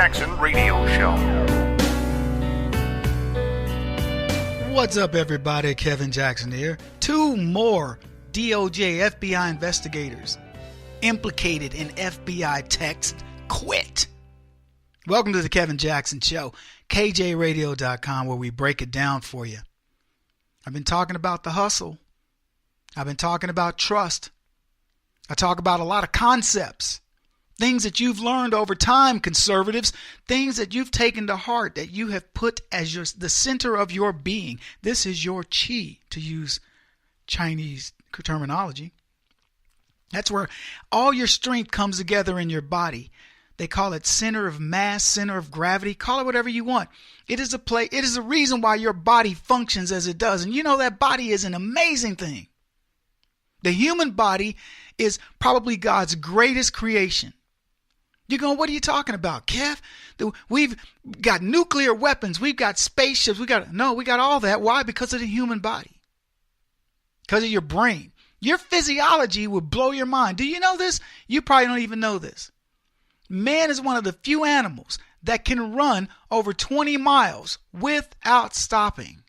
Jackson Radio Show. What's up, everybody? Kevin Jackson here. 2 more DOJ FBI investigators implicated in FBI text quit. Welcome to the Kevin Jackson Show, KJRadio.com, where we break it down for you. I've been talking about the hustle. I've been talking about trust. I talk about a lot of concepts, things that you've learned over time, conservatives, things that you've taken to heart, that you have put as the center of your being. This is your chi, to use Chinese terminology. That's where all your strength comes together in your body. They call it center of mass, center of gravity. Call it whatever you want. It is a reason why your body functions as it does. And you know that body is an amazing thing. The human body is probably God's greatest creation. You're going, what are you talking about, Kev? We've got nuclear weapons. We've got spaceships. We got all that. Why? Because of the human body. Because of your brain. Your physiology will blow your mind. Do you know this? You probably don't even know this. Man is one of the few animals that can run over 20 miles without stopping.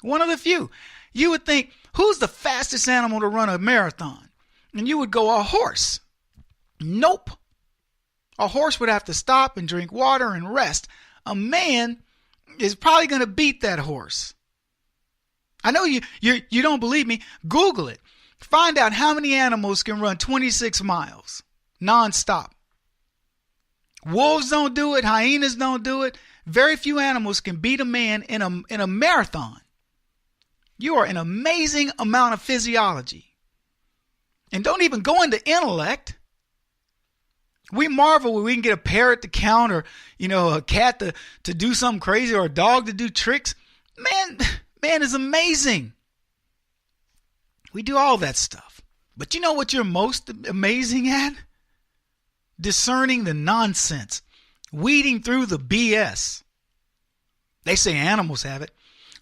One of the few. You would think, who's the fastest animal to run a marathon? And you would go, a horse. Nope. A horse would have to stop and drink water and rest. A man is probably going to beat that horse. I know you don't believe me. Google it. Find out how many animals can run 26 miles nonstop. Wolves don't do it. Hyenas don't do it. Very few animals can beat a man in a marathon. You are an amazing amount of physiology. And don't even go into intellect. We marvel when we can get a parrot to count, or a cat to do something crazy, or a dog to do tricks. Man is amazing. We do all that stuff. But you know what you're most amazing at? Discerning the nonsense. Weeding through the BS. They say animals have it.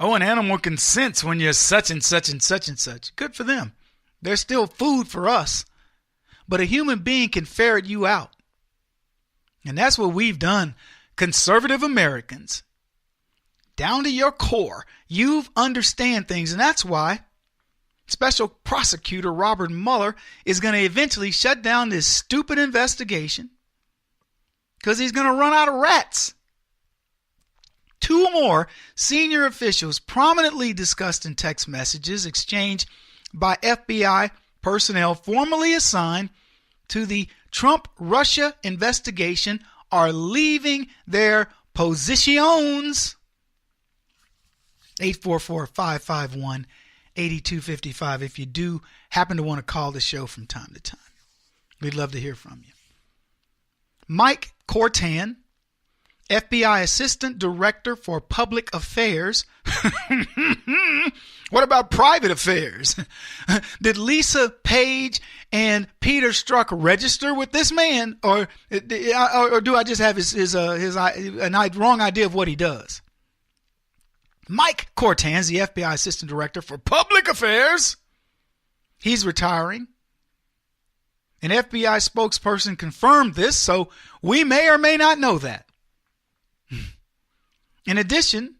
Oh, an animal can sense when you're such and such and such and such. Good for them. They're still food for us. But a human being can ferret you out. And that's what we've done, conservative Americans. Down to your core, you understand things. And that's why Special Prosecutor Robert Mueller is going to eventually shut down this stupid investigation because he's going to run out of rats. 2 more senior officials prominently discussed in text messages exchanged by FBI personnel formerly assigned to the Trump-Russia investigation are leaving their positions. 844-551-8255 if you do happen to want to call the show from time to time. We'd love to hear from you. Mike Cortan, FBI Assistant Director for Public Affairs. What about private affairs? Did Lisa Page and Peter Strzok register with this man, or do I just have his wrong idea of what he does? Mike Cortans, the FBI Assistant Director for Public Affairs, he's retiring. An FBI spokesperson confirmed this, so we may or may not know that. In addition,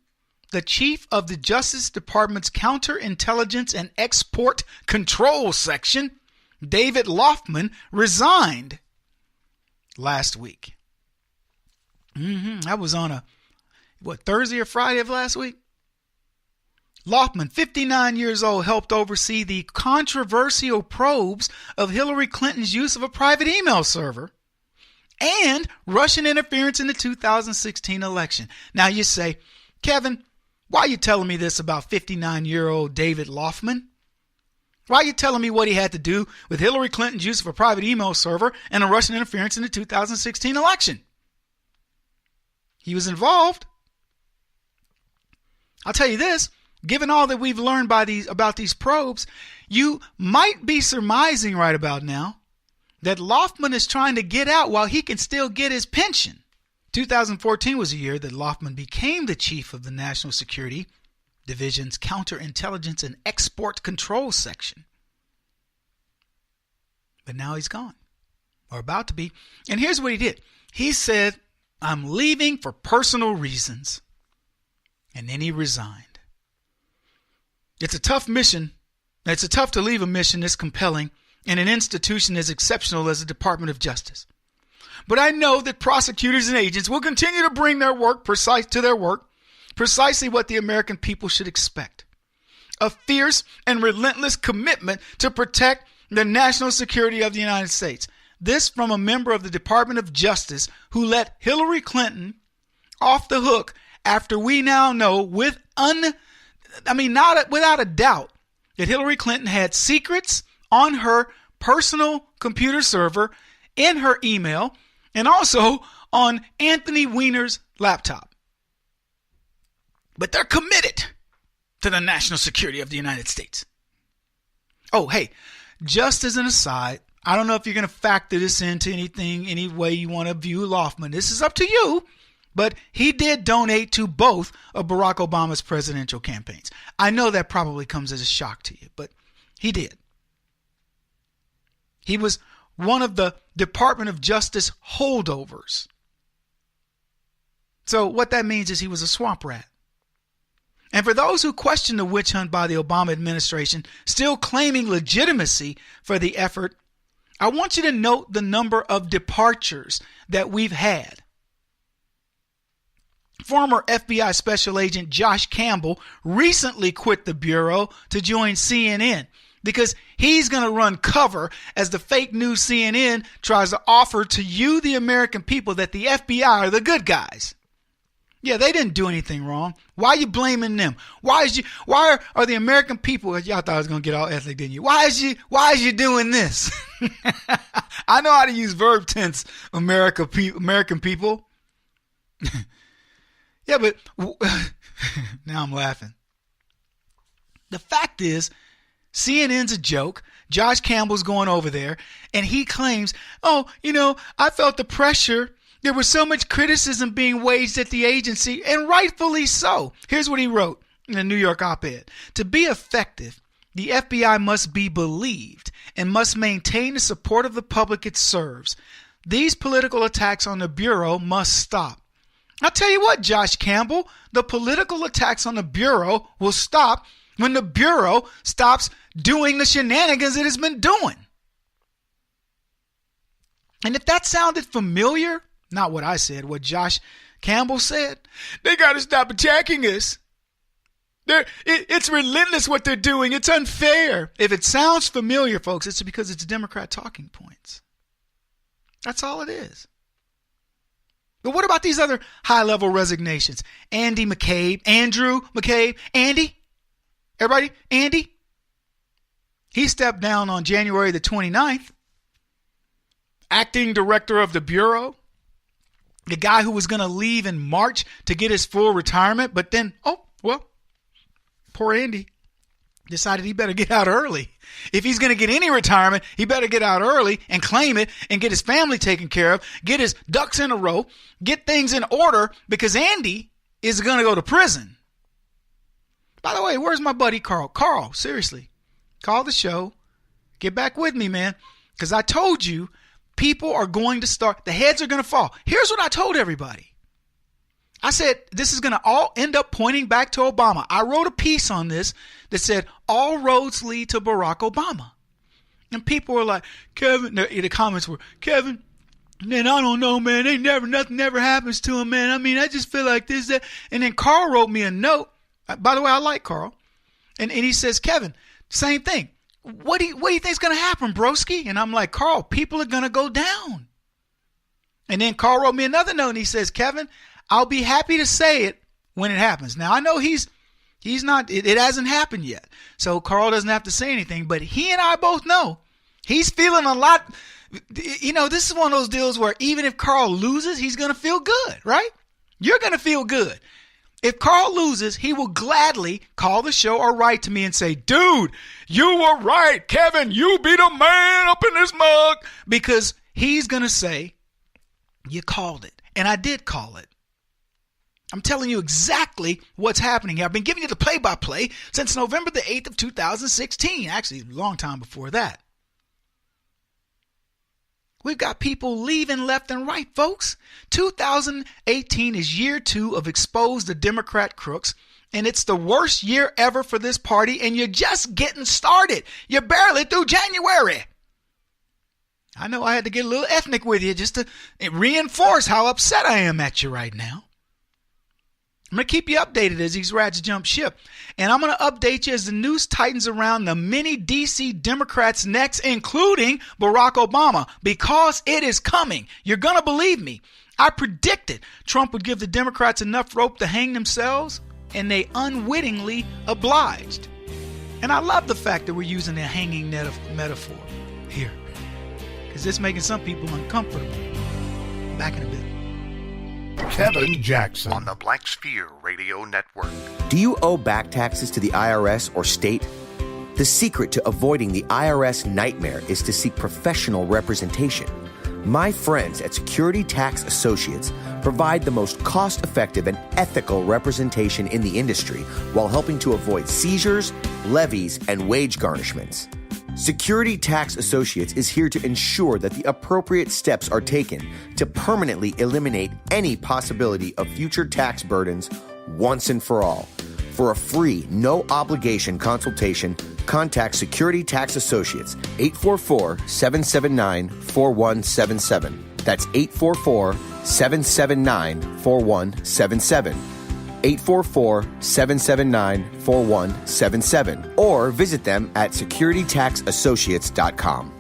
the chief of the Justice Department's Counterintelligence and Export Control Section, David Loftman, resigned last week. That was on Thursday or Friday of last week? Loftman, 59 years old, helped oversee the controversial probes of Hillary Clinton's use of a private email server and Russian interference in the 2016 election. Now you say, Kevin, why are you telling me this about 59-year-old David Loftman? Why are you telling me what he had to do with Hillary Clinton's use of a private email server and a Russian interference in the 2016 election? He was involved. I'll tell you this. Given all that we've learned about these probes, you might be surmising right about now that Loftman is trying to get out while he can still get his pension. 2014 was a year that Loftman became the chief of the National Security Division's Counterintelligence and Export Control Section. But now he's gone, or about to be. And here's what he did. He said, I'm leaving for personal reasons. And then he resigned. It's a tough mission. It's tough to leave a mission this compelling in an institution as exceptional as the Department of Justice. But I know that prosecutors and agents will continue to bring their work precisely what the American people should expect. A fierce and relentless commitment to protect the national security of the United States. This from a member of the Department of Justice who let Hillary Clinton off the hook after we now know without a doubt that Hillary Clinton had secrets on her personal computer server, in her email, and also on Anthony Weiner's laptop. But they're committed to the national security of the United States. Oh, hey, just as an aside, I don't know if you're going to factor this into anything, any way you want to view Loftman. This is up to you. But he did donate to both of Barack Obama's presidential campaigns. I know that probably comes as a shock to you, but he did. He was one of the Department of Justice holdovers. So what that means is he was a swamp rat. And for those who question the witch hunt by the Obama administration, still claiming legitimacy for the effort, I want you to note the number of departures that we've had. Former FBI Special Agent Josh Campbell recently quit the Bureau to join CNN because he's going to run cover as the fake news CNN tries to offer to you, the American people, that the FBI are the good guys. Yeah, they didn't do anything wrong. Why are you blaming them? Why are the American people, y'all thought I was going to get all ethnic, didn't you? Why is you doing this? I know how to use verb tense, American people. Yeah, but now I'm laughing. The fact is, CNN's a joke. Josh Campbell's going over there, and he claims, I felt the pressure. There was so much criticism being waged at the agency, and rightfully so. Here's what he wrote in the New York op-ed. To be effective, the FBI must be believed and must maintain the support of the public it serves. These political attacks on the Bureau must stop. I'll tell you what, Josh Campbell, the political attacks on the Bureau will stop when the Bureau stops doing the shenanigans it has been doing. And if that sounded familiar, not what I said, what Josh Campbell said, they got to stop attacking us. It's relentless what they're doing. It's unfair. If it sounds familiar, folks, it's because it's Democrat talking points. That's all it is. But what about these other high-level resignations? Andrew McCabe, Andy? Everybody? Andy? He stepped down on January the 29th. Acting director of the Bureau. The guy who was going to leave in March to get his full retirement. But then, poor Andy decided he better get out early. If he's going to get any retirement, he better get out early and claim it and get his family taken care of, get his ducks in a row, get things in order, because Andy is going to go to prison. By the way, where's my buddy Carl? Carl, seriously, call the show. Get back with me, man, because I told you people are going to start, the heads are going to fall. Here's what I told everybody. I said, this is going to all end up pointing back to Obama. I wrote a piece on this that said, all roads lead to Barack Obama. And people were like, Kevin, the comments were, Kevin, man, I don't know, man. Nothing never happens to him, man. I mean, I just feel like this, that. And then Carl wrote me a note. By the way, I like Carl. And he says, Kevin, same thing. What do you think is going to happen, broski? And I'm like, Carl, people are going to go down. And then Carl wrote me another note and he says, Kevin, I'll be happy to say it when it happens. Now, I know he's not, it hasn't happened yet. So Carl doesn't have to say anything, but he and I both know he's feeling a lot. This is one of those deals where even if Carl loses, he's going to feel good, right? You're going to feel good. If Carl loses, he will gladly call the show or write to me and say, dude, you were right. Kevin, you be the man up in this mug. Because he's going to say, you called it. And I did call it. I'm telling you exactly what's happening here. I've been giving you the play-by-play since November the 8th of 2016. Actually, a long time before that. We've got people leaving left and right, folks. 2018 is year 2 of Expose the Democrat Crooks, and it's the worst year ever for this party, and you're just getting started. You're barely through January. I know I had to get a little ethnic with you just to reinforce how upset I am at you right now. I'm going to keep you updated as these rats jump ship. And I'm going to update you as the news tightens around the many D.C. Democrats next, including Barack Obama, because it is coming. You're going to believe me. I predicted Trump would give the Democrats enough rope to hang themselves, and they unwittingly obliged. And I love the fact that we're using a hanging metaphor here, because it's making some people uncomfortable. Back in a bit. Kevin Jackson on the Black Sphere Radio Network. Do you owe back taxes to the IRS or state? The secret to avoiding the IRS nightmare is to seek professional representation. My friends at Security Tax Associates provide the most cost-effective and ethical representation in the industry while helping to avoid seizures, levies, and wage garnishments. Security Tax Associates is here to ensure that the appropriate steps are taken to permanently eliminate any possibility of future tax burdens once and for all. For a free, no-obligation consultation, contact Security Tax Associates, 844-779-4177. That's 844-779-4177. 844-779-4177, or visit them at securitytaxassociates.com.